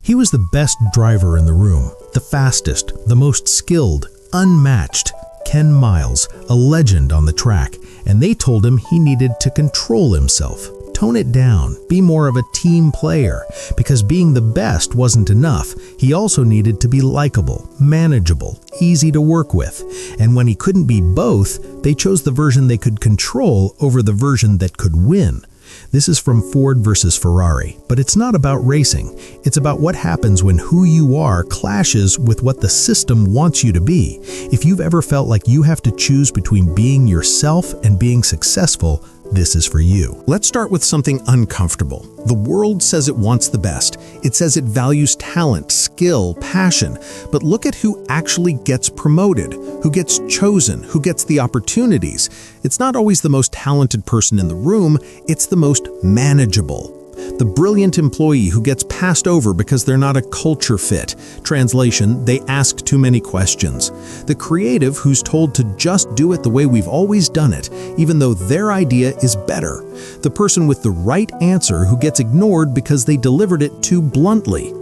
He was the best driver in the room, the fastest, the most skilled, unmatched. Ken Miles, a legend on the track, and they told him he needed to control himself. Tone it down, be more of a team player, because being the best wasn't enough. He also needed to be likable, manageable, easy to work with. And when he couldn't be both, they chose the version they could control over the version that could win. This is from Ford versus Ferrari, but it's not about racing. It's about what happens when who you are clashes with what the system wants you to be. If you've ever felt like you have to choose between being yourself and being successful, this is for you. Let's start with something uncomfortable. The world says it wants the best. It says it values talent, skill, passion. But look at who actually gets promoted, who gets chosen, who gets the opportunities. It's not always the most talented person in the room, it's the most manageable. The brilliant employee who gets passed over because they're not a culture fit. Translation, they ask too many questions. The creative who's told to just do it the way we've always done it, even though their idea is better. The person with the right answer who gets ignored because they delivered it too bluntly.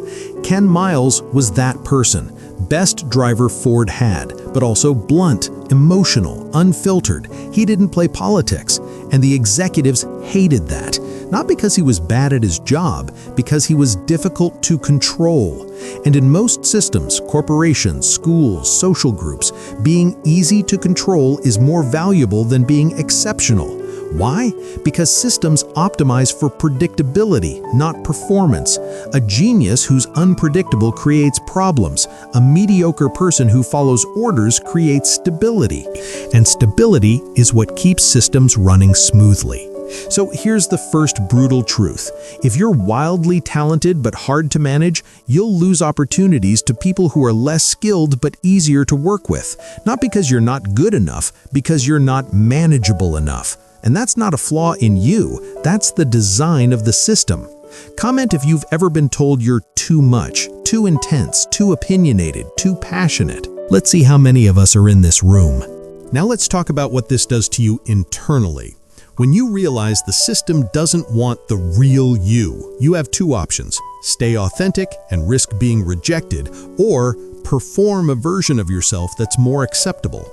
Ken Miles was that person. Best driver Ford had, but also blunt, emotional, unfiltered. He didn't play politics, and the executives hated that. Not because he was bad at his job, because he was difficult to control. And in most systems, corporations, schools, social groups, being easy to control is more valuable than being exceptional. Why? Because systems optimize for predictability, not performance. A genius who's unpredictable creates problems. A mediocre person who follows orders creates stability. And stability is what keeps systems running smoothly. So here's the first brutal truth. If you're wildly talented but hard to manage, you'll lose opportunities to people who are less skilled but easier to work with. Not because you're not good enough, because you're not manageable enough. And that's not a flaw in you, that's the design of the system. Comment if you've ever been told you're too much, too intense, too opinionated, too passionate. Let's see how many of us are in this room. Now let's talk about what this does to you internally. When you realize the system doesn't want the real you, you have two options: stay authentic and risk being rejected, or perform a version of yourself that's more acceptable.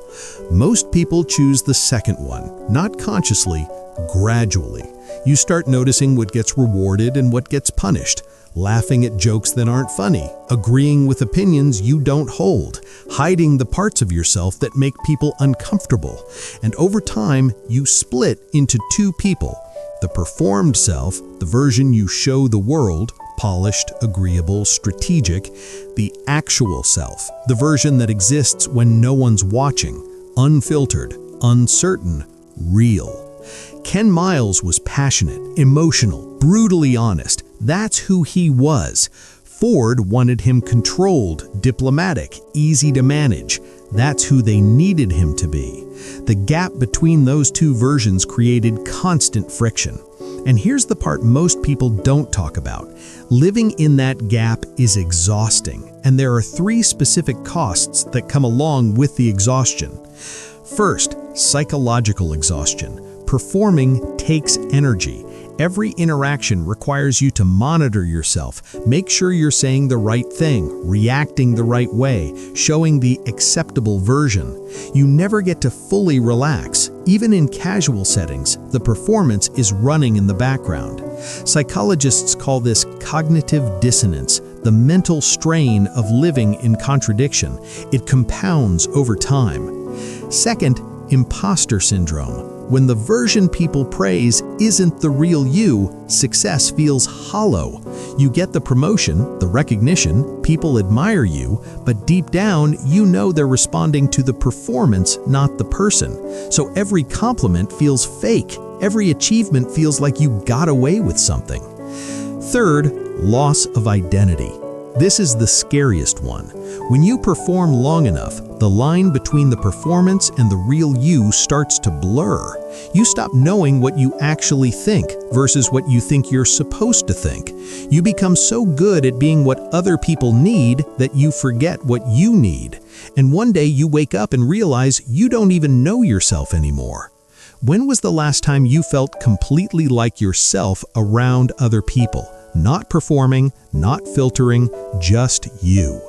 Most people choose the second one, not consciously, gradually. You start noticing what gets rewarded and what gets punished, laughing at jokes that aren't funny, agreeing with opinions you don't hold, hiding the parts of yourself that make people uncomfortable. And over time, you split into two people: the performed self, the version you show the world, polished, agreeable, strategic; the actual self, the version that exists when no one's watching, unfiltered, uncertain, real. Ken Miles was passionate, emotional, brutally honest. That's who he was. Ford wanted him controlled, diplomatic, easy to manage. That's who they needed him to be. The gap between those two versions created constant friction. And here's the part most people don't talk about. Living in that gap is exhausting, and there are three specific costs that come along with the exhaustion. First, psychological exhaustion. Performing takes energy. Every interaction requires you to monitor yourself, make sure you're saying the right thing, reacting the right way, showing the acceptable version. You never get to fully relax. Even in casual settings, the performance is running in the background. Psychologists call this cognitive dissonance, the mental strain of living in contradiction. It compounds over time. Second, imposter syndrome. When the version people praise isn't the real you, success feels hollow. You get the promotion, the recognition, people admire you, but deep down, you know they're responding to the performance, not the person. So every compliment feels fake. Every achievement feels like you got away with something. Third, loss of identity. This is the scariest one. When you perform long enough, the line between the performance and the real you starts to blur. You stop knowing what you actually think versus what you think you're supposed to think. You become so good at being what other people need that you forget what you need. And one day you wake up and realize you don't even know yourself anymore. When was the last time you felt completely like yourself around other people? not performing, not filtering, just you.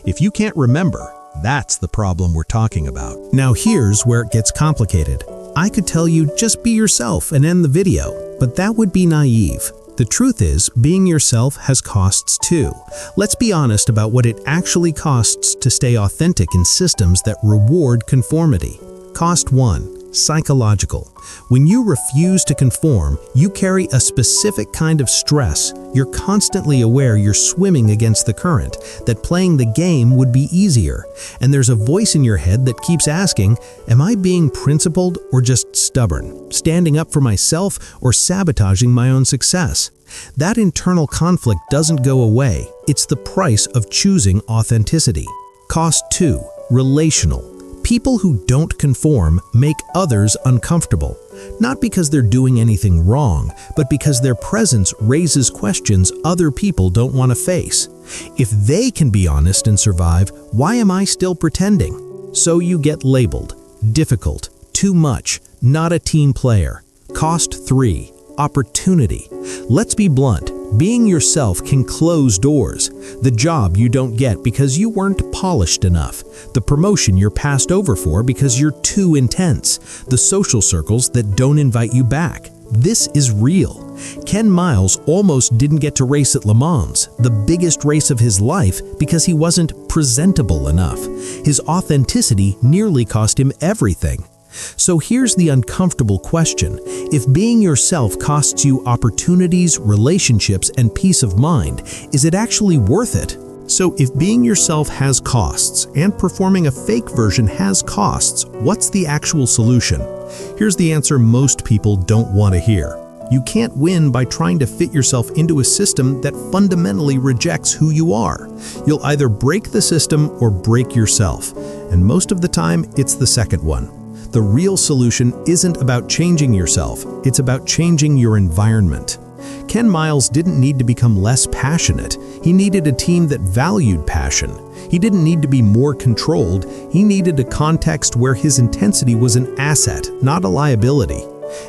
If you can't remember, that's the problem we're talking about. Now here's where it gets complicated. I could tell you just be yourself and end the video, but that would be naive. The truth is, being yourself has costs too. Let's be honest about what it actually costs to stay authentic in systems that reward conformity. Cost 1. Psychological. When you refuse to conform, you carry a specific kind of stress. You're constantly aware you're swimming against the current, that playing the game would be easier. And there's a voice in your head that keeps asking, am I being principled or just stubborn? Standing up for myself or sabotaging my own success? That internal conflict doesn't go away. It's the price of choosing authenticity. Cost 2. Relational. People who don't conform make others uncomfortable, not because they're doing anything wrong, but because their presence raises questions other people don't want to face. If they can be honest and survive, why am I still pretending? So you get labeled difficult, too much, not a team player. Cost 3. Opportunity. Let's be blunt. Being yourself can close doors. The job you don't get because you weren't polished enough. The promotion you're passed over for because you're too intense. The social circles that don't invite you back. This is real. Ken Miles almost didn't get to race at Le Mans, the biggest race of his life, because he wasn't presentable enough. His authenticity nearly cost him everything. So here's the uncomfortable question. If being yourself costs you opportunities, relationships, and peace of mind, is it actually worth it? So if being yourself has costs, and performing a fake version has costs, what's the actual solution? Here's the answer most people don't want to hear. You can't win by trying to fit yourself into a system that fundamentally rejects who you are. You'll either break the system or break yourself. And most of the time, it's the second one. The real solution isn't about changing yourself, it's about changing your environment. Ken Miles didn't need to become less passionate. He needed a team that valued passion. He didn't need to be more controlled. He needed a context where his intensity was an asset, not a liability.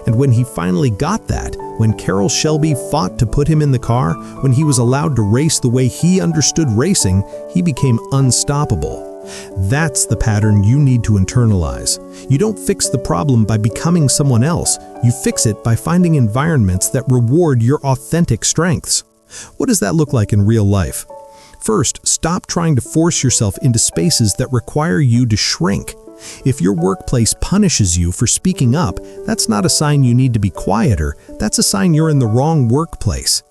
And when he finally got that, when Carroll Shelby fought to put him in the car, when he was allowed to race the way he understood racing, he became unstoppable. That's the pattern you need to internalize. You don't fix the problem by becoming someone else. You fix it by finding environments that reward your authentic strengths. What does that look like in real life? First, stop trying to force yourself into spaces that require you to shrink. If your workplace punishes you for speaking up, that's not a sign you need to be quieter. That's a sign you're in the wrong workplace.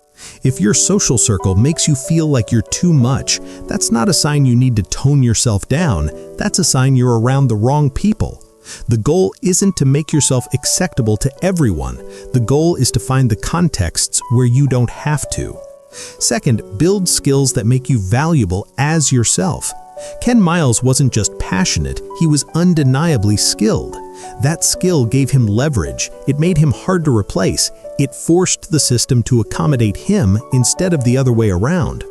If your social circle makes you feel like you're too much, that's not a sign you need to tone yourself down. That's a sign you're around the wrong people. The goal isn't to make yourself acceptable to everyone. The goal is to find the contexts where you don't have to. Second, build skills that make you valuable as yourself. Ken Miles wasn't just passionate, he was undeniably skilled. That skill gave him leverage. It made him hard to replace. It forced the system to accommodate him instead of the other way around.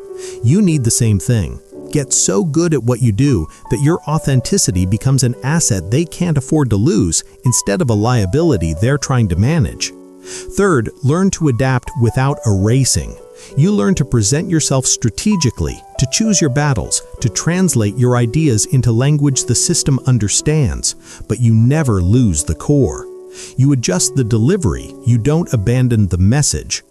You need the same thing. Get so good at what you do that your authenticity becomes an asset they can't afford to lose instead of a liability they're trying to manage. Third, learn to adapt without erasing. You learn to present yourself strategically, to choose your battles, to translate your ideas into language the system understands, but you never lose the core. You adjust the delivery, you don't abandon the message.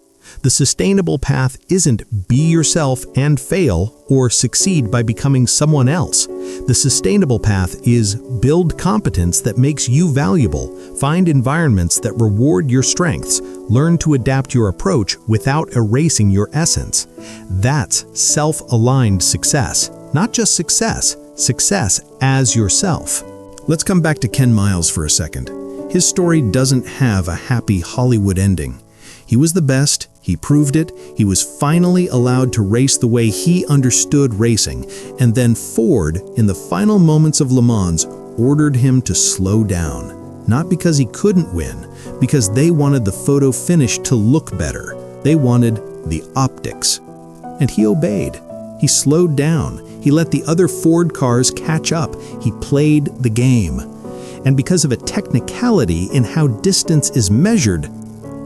The sustainable path isn't be yourself and fail or succeed by becoming someone else. The sustainable path is build competence that makes you valuable, find environments that reward your strengths, learn to adapt your approach without erasing your essence. That's self-aligned success, not just success, success as yourself. Let's come back to Ken Miles for a second. His story doesn't have a happy Hollywood ending. He was the best, he proved it, he was finally allowed to race the way he understood racing, and then Ford, in the final moments of Le Mans, ordered him to slow down. Not because he couldn't win, because they wanted the photo finish to look better. They wanted the optics. And he obeyed. He slowed down. He let the other Ford cars catch up. He played the game. And because of a technicality in how distance is measured,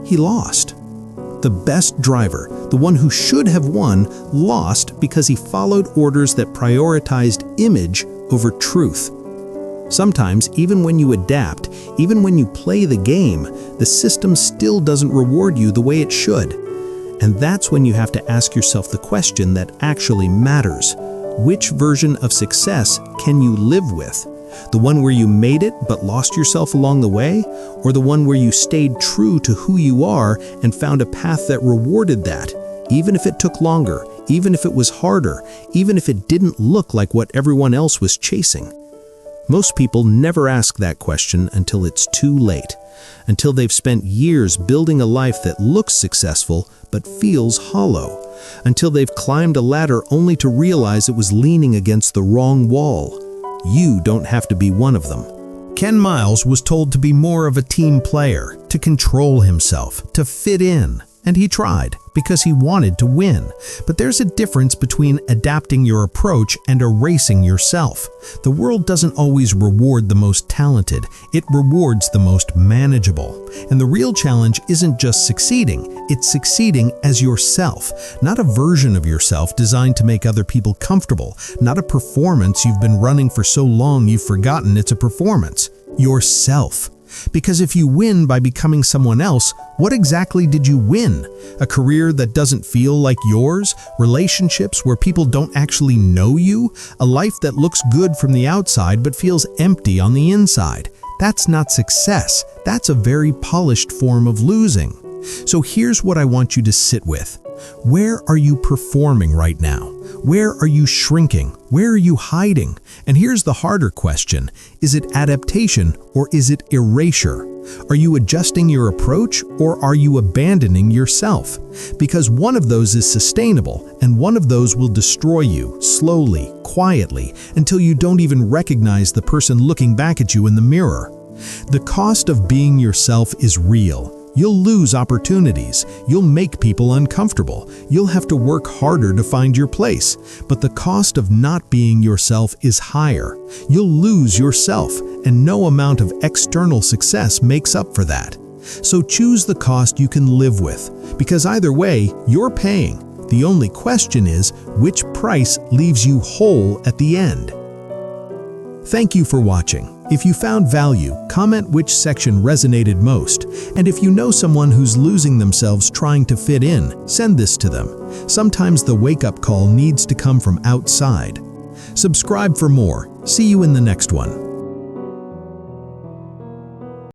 he lost. The best driver, The one who should have won lost because he followed orders that prioritized image over truth. Sometimes, even when you adapt, even when you play the game, the system still doesn't reward you the way it should. And that's when you have to ask yourself the question that actually matters. Which version of success can you live with? The one where you made it but lost yourself along the way? Or the one where you stayed true to who you are and found a path that rewarded that, even if it took longer, even if it was harder, even if it didn't look like what everyone else was chasing? Most people never ask that question until it's too late, until they've spent years building a life that looks successful but feels hollow, until they've climbed a ladder only to realize it was leaning against the wrong wall. You don't have to be one of them. Ken Miles was told to be more of a team player, to control himself, to fit in. And he tried, because he wanted to win. But there's a difference between adapting your approach and erasing yourself. The world doesn't always reward the most talented, it rewards the most manageable. And the real challenge isn't just succeeding, it's succeeding as yourself, not a version of yourself designed to make other people comfortable, not a performance you've been running for so long you've forgotten it's a performance. Yourself. Because if you win by becoming someone else, what exactly did you win? A career that doesn't feel like yours? Relationships where people don't actually know you? A life that looks good from the outside but feels empty on the inside? That's not success. That's a very polished form of losing. So here's what I want you to sit with. Where are you performing right now? Where are you shrinking? Where are you hiding? And here's the harder question. Is it adaptation or is it erasure? Are you adjusting your approach or are you abandoning yourself? Because one of those is sustainable and one of those will destroy you slowly, quietly, until you don't even recognize the person looking back at you in the mirror. The cost of being yourself is real. You'll lose opportunities, you'll make people uncomfortable, you'll have to work harder to find your place. But the cost of not being yourself is higher. You'll lose yourself, and no amount of external success makes up for that. So choose the cost you can live with, because either way, you're paying. The only question is, which price leaves you whole at the end? Thank you for watching. If you found value, comment which section resonated most. And if you know someone who's losing themselves trying to fit in, send this to them. Sometimes the wake-up call needs to come from outside. Subscribe for more. See you in the next one.